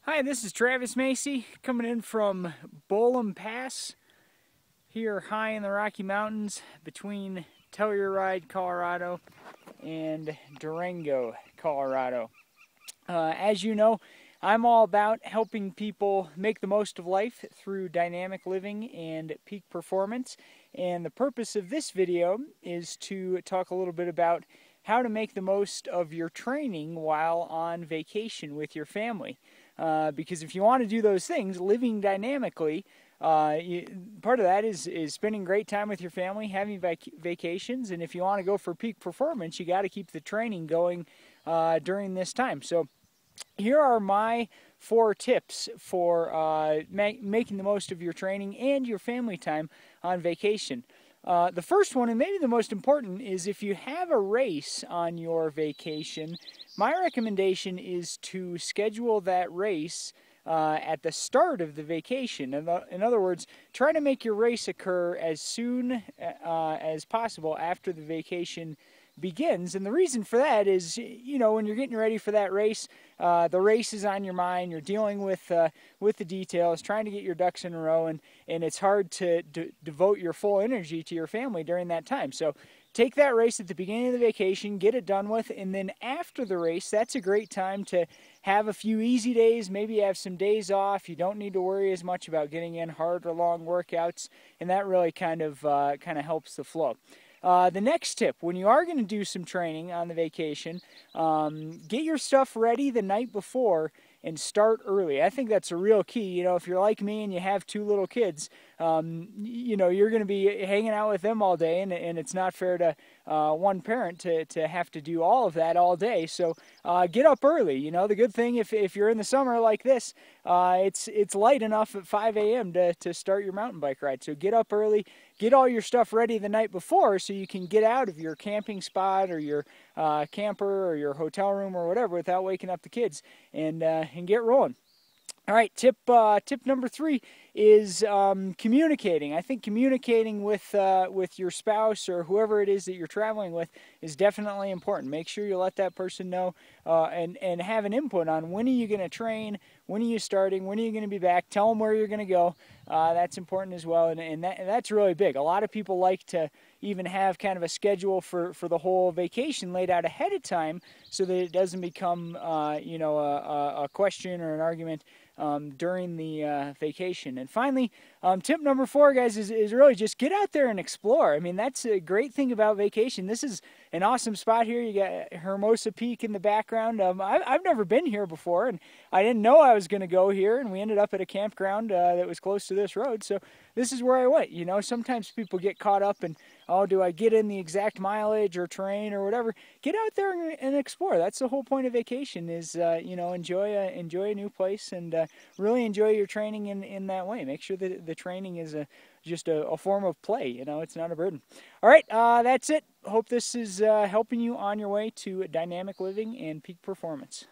Hi, this is Travis Macy coming in from Bolum Pass here high in the Rocky Mountains between Telluride, Colorado and Durango, Colorado. As you know, I'm all about helping people make the most of life through dynamic living and peak performance. And the purpose of this video is to talk a little bit about how to make the most of your training while on vacation with your family. Because if you want to do those things, living dynamically, part of that is spending great time with your family, having vacations, and if you want to go for peak performance, you got to keep the training going during this time. So here are my 4 tips for making the most of your training and your family time on vacation. The first one, and maybe the most important, is if you have a race on your vacation, my recommendation is to schedule that race at the start of the vacation. In other words, try to make your race occur as soon as possible after the vacation begins. And the reason for that is, you know, when you're getting ready for that race, the race is on your mind, you're dealing with the details, trying to get your ducks in a row, and it's hard to devote your full energy to your family during that time. So take that race at the beginning of the vacation, get it done with, and then after the race, that's a great time to have a few easy days, maybe have some days off. You don't need to worry as much about getting in hard or long workouts, and that really kind of helps the flow. The next tip, when you are going to do some training on the vacation, get your stuff ready the night before and start early. I think that's a real key. You know, if you're like me and you have 2 little kids, you know, you're going to be hanging out with them all day, and it's not fair to one parent to have to do all of that all day. So get up early. You know, the good thing if you're in the summer like this, it's light enough at 5 a.m. to start your mountain bike ride. So get up early, get all your stuff ready the night before so you can get out of your camping spot or your camper or your hotel room or whatever without waking up the kids, and get rolling. All right, tip number 3 is communicating. I think communicating with your spouse or whoever it is that you're traveling with is definitely important. Make sure you let that person know and have an input on when are you going to train, when are you starting, when are you going to be back. Tell them where you're going to go. That's important as well, and that's really big. A lot of people like to even have kind of a schedule for the whole vacation laid out ahead of time so that it doesn't become a question or an argument during the vacation. And finally, tip number 4, guys, is really just get out there and explore. I mean, that's a great thing about vacation. This is an awesome spot here. You got Hermosa Peak in the background. I've never been here before, and I didn't know I was going to go here, and we ended up at a campground that was close to this road. So this is where I went. You know, sometimes people get caught up in, oh, do I get in the exact mileage or terrain or whatever? Get out there and explore. That's the whole point of vacation is, enjoy a new place and really enjoy your training in that way. Make sure that the training is just a form of play. You know, it's not a burden. All right, that's it. Hope this is helping you on your way to dynamic living and peak performance.